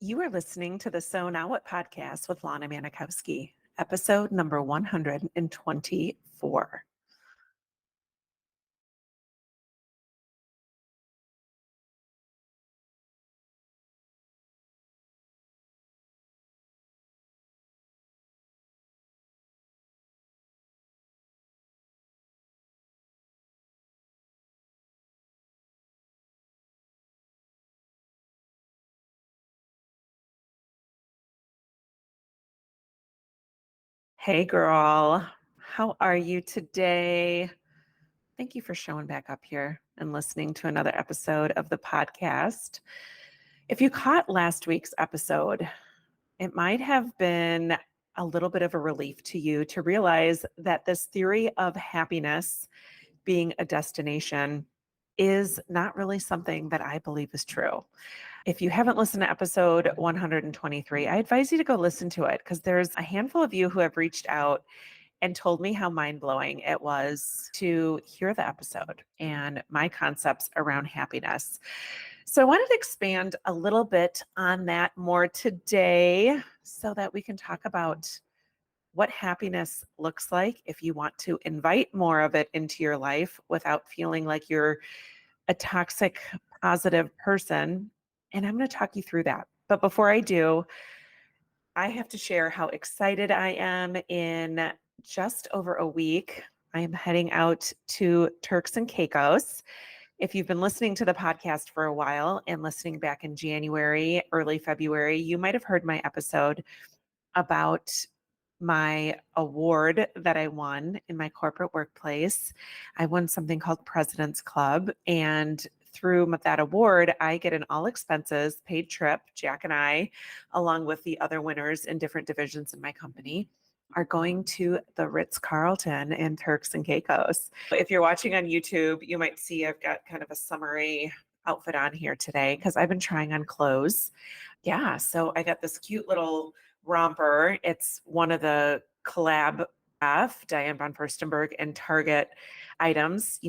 You are listening to the So Now What podcast with Lana Manikowski, episode number 124. Hey, girl. How are you today? Thank you for showing back up here and listening to another episode of the podcast. If you caught last week's episode, it might have been a little bit of a relief to you to realize that this theory of happiness being a destination is not really something that I believe is true. If you haven't listened to episode 123, I advise you to go listen to it because there's a handful of you who have reached out and told me how mind blowing it was to hear the episode and my concepts around happiness. So I wanted to expand a little bit on that more today so that we can talk about what happiness looks like if you want to invite more of it into your life without feeling like you're a toxic, positive person. And I'm going to talk you through that. But before I do, I have to share how excited I am. In just over a week, I am heading out to Turks and Caicos. If you've been listening to the podcast for a while and listening back in January, early February, you might have heard my episode about my award that I won in my corporate workplace. I won something called President's Club. And through that award, I get an all expenses paid trip. Jack and I, along with the other winners in different divisions in my company, are going to the Ritz-Carlton in Turks and Caicos. If you're watching on YouTube, you might see I've got kind of a summary outfit on here today because I've been trying on clothes. Yeah, so I got this cute little romper. It's one of the collab Diane von Furstenberg and Target items.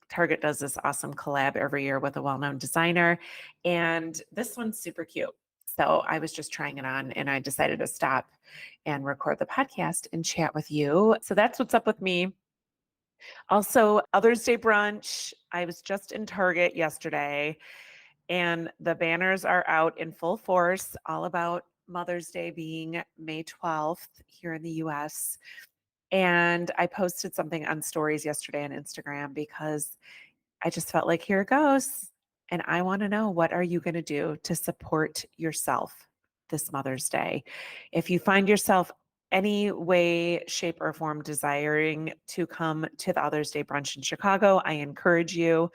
Target does this awesome collab every year with a well-known designer, and this one's super cute. So I was just trying it on and I decided to stop and record the podcast and chat with you. So that's what's up with me. Also, Mother's Day brunch. I was just in Target yesterday and the banners are out in full force, all about Mother's Day being May 12th here in the US. And I posted something on stories yesterday on Instagram because I just felt like here it goes. And I want to know, what are you going to do to support yourself this Mother's Day? If you find yourself any way, shape, or form desiring to come to the Mother's Day brunch in Chicago, I encourage you.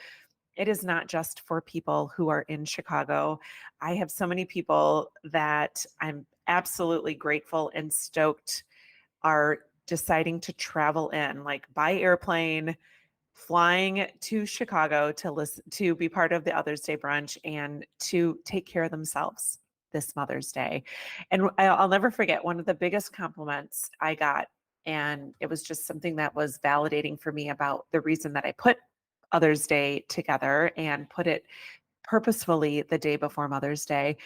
It is not just for people who are in Chicago. I have so many people that I'm absolutely grateful and stoked are deciding to travel in, like by airplane, flying to Chicago to listen, to be part of the Mother's Day brunch and to take care of themselves this Mother's Day. And I'll never forget one of the biggest compliments I got. And it was just something that was validating for me about the reason that I put Mother's Day together and put it purposefully the day before Mother's Day.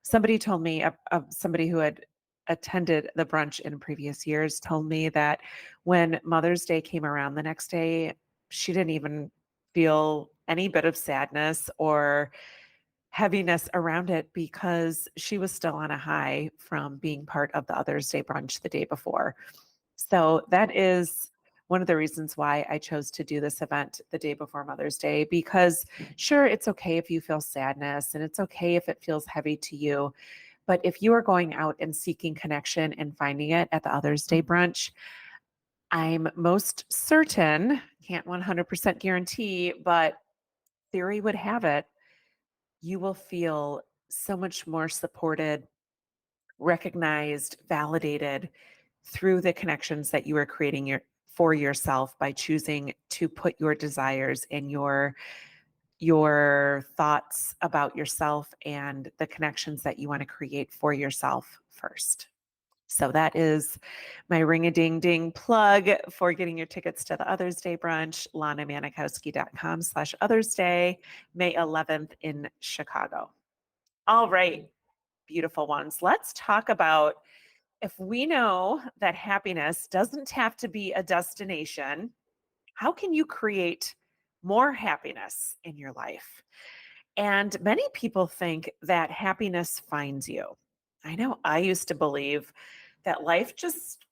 Somebody told me, somebody who had attended the brunch in previous years told me that when Mother's Day came around the next day, she didn't even feel any bit of sadness or heaviness around it because she was still on a high from being part of the Mother's Day brunch the day before. So that is one of the reasons why I chose to do this event the day before Mother's Day, because sure, it's okay if you feel sadness and it's okay if it feels heavy to you. But if you are going out and seeking connection and finding it at the Mother's Day brunch, I'm most certain, can't 100% guarantee, but theory would have it, you will feel so much more supported, recognized, validated through the connections that you are creating for yourself by choosing to put your desires and your thoughts about yourself and the connections that you want to create for yourself first. So that is my ring-a-ding-ding plug for getting your tickets to the Mother's Day brunch, lanamanikowski.com/Others Day, May 11th in Chicago. All right. beautiful ones. Let's talk about if we know that happiness doesn't have to be a destination, how can you create more happiness in your life? And many people think that happiness finds you. I know I used to believe that life just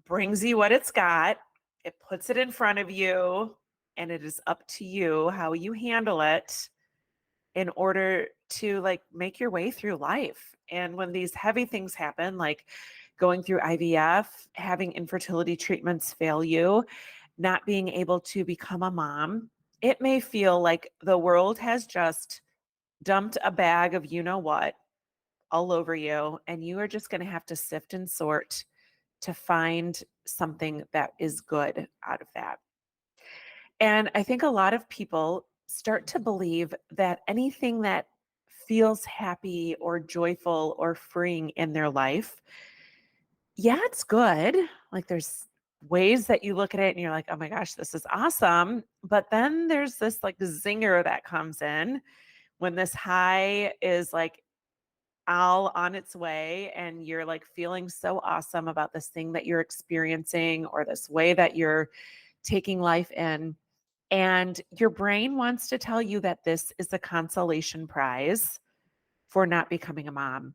brings you what it's got, it puts it in front of you, and it is up to you how you handle it in order to like make your way through life. And when these heavy things happen, like going through IVF, having infertility treatments fail you, not being able to become a mom, it may feel like the world has just dumped a bag of you know what all over you, and you are just going to have to sift and sort to find something that is good out of that. And I think a lot of people start to believe that anything that feels happy or joyful or freeing in their life, yeah, it's good. Like there's ways that you look at it and you're like, oh my gosh, this is awesome. But then there's this like zinger that comes in when this high is like all on its way and you're like feeling so awesome about this thing that you're experiencing or this way that you're taking life in. And your brain wants to tell you that this is a consolation prize for not becoming a mom,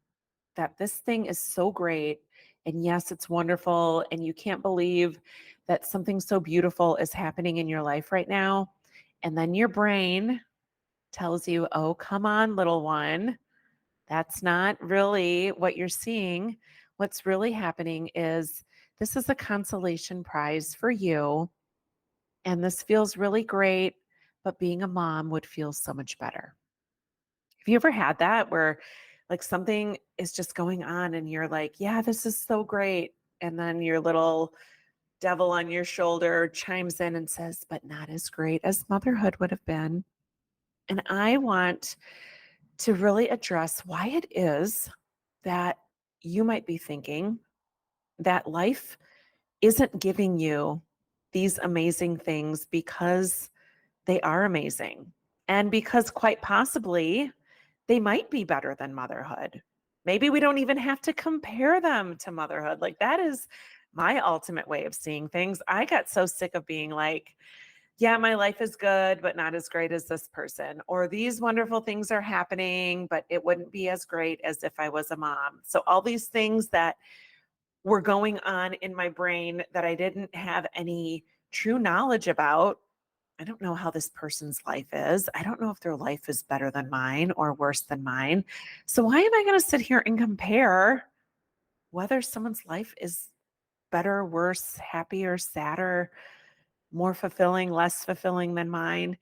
that this thing is so great. And yes, it's wonderful. And you can't believe that something so beautiful is happening in your life right now. And then your brain tells you, oh, come on, little one. That's not really what you're seeing. What's really happening is this is a consolation prize for you. And this feels really great, but being a mom would feel so much better. Have you ever had that where like something is just going on and you're like, yeah, this is so great. And then your little devil on your shoulder chimes in and says, but not as great as motherhood would have been. And I want to really address why it is that you might be thinking that life isn't giving you these amazing things because they are amazing. And because quite possibly they might be better than motherhood. Maybe we don't even have to compare them to motherhood. Like that is my ultimate way of seeing things. I got so sick of being like, yeah, my life is good, but not as great as this person. Or these wonderful things are happening, but it wouldn't be as great as if I was a mom. So all these things that were going on in my brain that I didn't have any true knowledge about. I don't know how this person's life is. I don't know if their life is better than mine or worse than mine. So why am I going to sit here and compare whether someone's life is better, worse, happier, sadder, more fulfilling, less fulfilling than mine?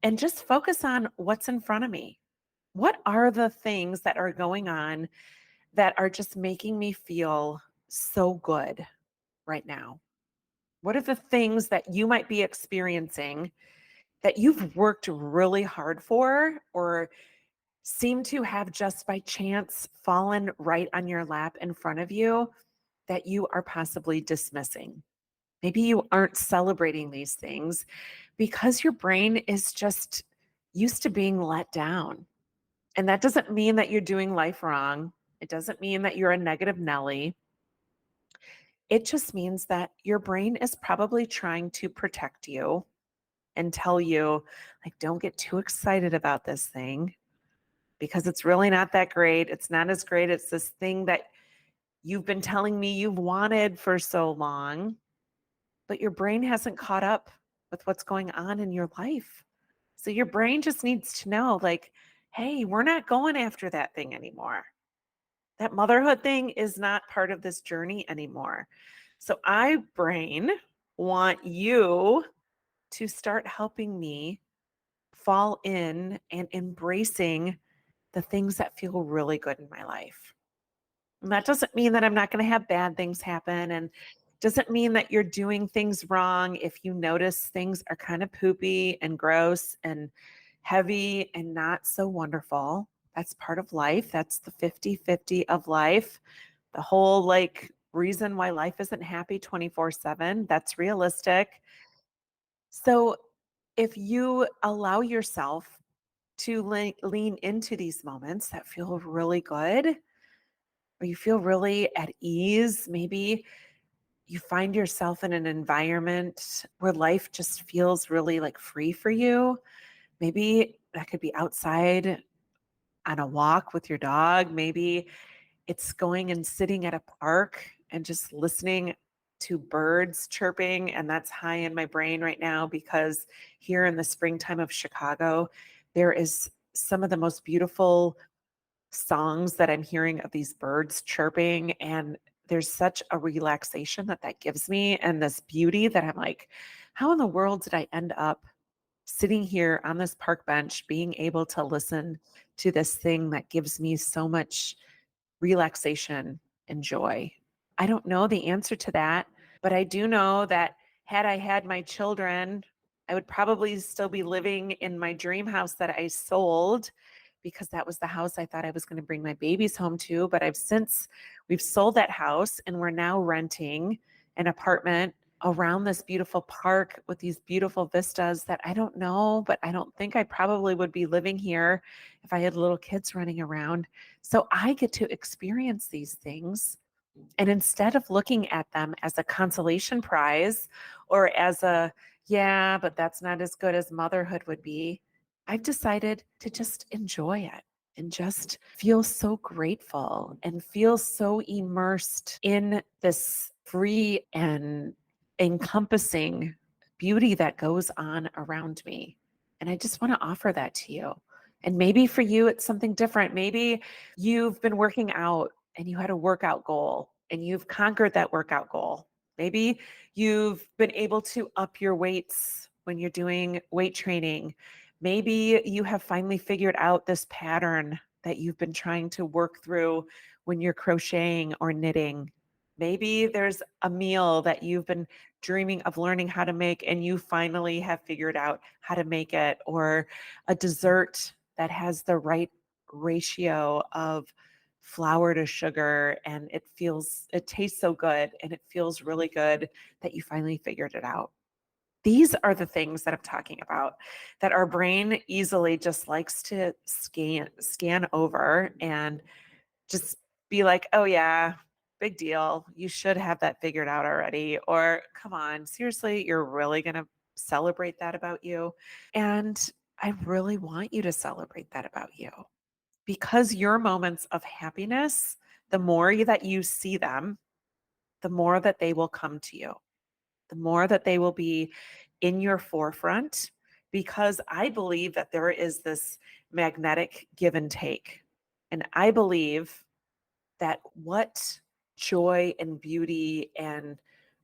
And just focus on what's in front of me. What are the things that are going on that are just making me feel so good right now? What are the things that you might be experiencing that you've worked really hard for or seem to have just by chance fallen right on your lap in front of you that you are possibly dismissing? Maybe you aren't celebrating these things because your brain is just used to being let down. And that doesn't mean that you're doing life wrong. It doesn't mean that you're a negative Nelly. It just means that your brain is probably trying to protect you and tell you, like, don't get too excited about this thing because it's really not that great. It's not as great as this thing that you've been telling me you've wanted for so long, but your brain hasn't caught up with what's going on in your life. So your brain just needs to know, like, hey, we're not going after that thing anymore. That motherhood thing is not part of this journey anymore. So I, brain, want you to start helping me fall in and embracing the things that feel really good in my life. And that doesn't mean that I'm not going to have bad things happen, and doesn't mean that you're doing things wrong if you notice things are kind of poopy and gross and heavy and not so wonderful. That's part of life. That's the 50-50 of life. The whole like reason why life isn't happy 24/7, that's realistic. So if you allow yourself to lean into these moments that feel really good, where you feel really at ease. Maybe you find yourself in an environment where life just feels really like free for you. Maybe that could be outside on a walk with your dog. Maybe it's going and sitting at a park and just listening to birds chirping. And that's high in my brain right now because here in the springtime of Chicago, there is some of the most beautiful songs that I'm hearing of these birds chirping. And there's such a relaxation that that gives me and this beauty that I'm like, how in the world did I end up sitting here on this park bench, being able to listen to this thing that gives me so much relaxation and joy? I don't know the answer to that, but I do know that had I had my children, I would probably still be living in my dream house that I sold because that was the house I thought I was going to bring my babies home to. But we've sold that house and we're now renting an apartment around this beautiful park with these beautiful vistas that I don't know, but I don't think I probably would be living here if I had little kids running around. So I get to experience these things. And instead of looking at them as a consolation prize or as a, yeah, but that's not as good as motherhood would be, I've decided to just enjoy it and just feel so grateful and feel so immersed in this free and encompassing beauty that goes on around me. And I just want to offer that to you. And maybe for you, it's something different. Maybe you've been working out and you had a workout goal and you've conquered that workout goal. Maybe you've been able to up your weights when you're doing weight training. Maybe you have finally figured out this pattern that you've been trying to work through when you're crocheting or knitting. Maybe there's a meal that you've been dreaming of learning how to make and you finally have figured out how to make it, or a dessert that has the right ratio of flour to sugar and it tastes so good and it feels really good that you finally figured it out. These are the things that I'm talking about that our brain easily just likes to scan over and just be like, "Oh yeah, big deal. You should have that figured out already." Or, "Come on, seriously, you're really going to celebrate that about you?" And I really want you to celebrate that about you because your moments of happiness, the more that you see them, the more that they will come to you, the more that they will be in your forefront, because I believe that there is this magnetic give and take. And I believe that what joy and beauty and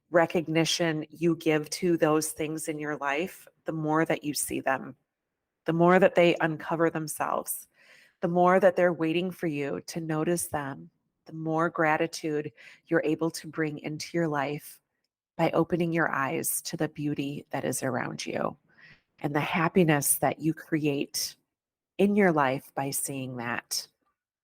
recognition you give to those things in your life, the more that you see them, the more that they uncover themselves, the more that they're waiting for you to notice them, the more gratitude you're able to bring into your life by opening your eyes to the beauty that is around you and the happiness that you create in your life by seeing that.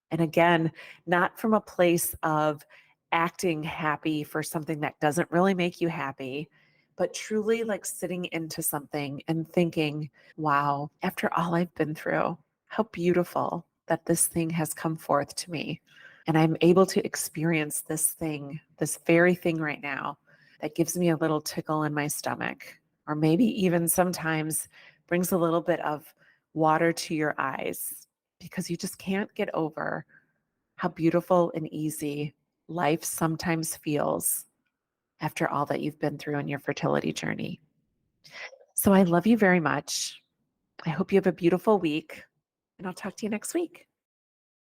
And again, not from a place of acting happy for something that doesn't really make you happy, but truly like sitting into something and thinking, wow, after all I've been through, how beautiful that this thing has come forth to me. And I'm able to experience this thing, this very thing right now that gives me a little tickle in my stomach, or maybe even sometimes brings a little bit of water to your eyes because you just can't get over how beautiful and easy life sometimes feels after all that you've been through in your fertility journey. So I love you very much. I hope you have a beautiful week, and I'll talk to you next week.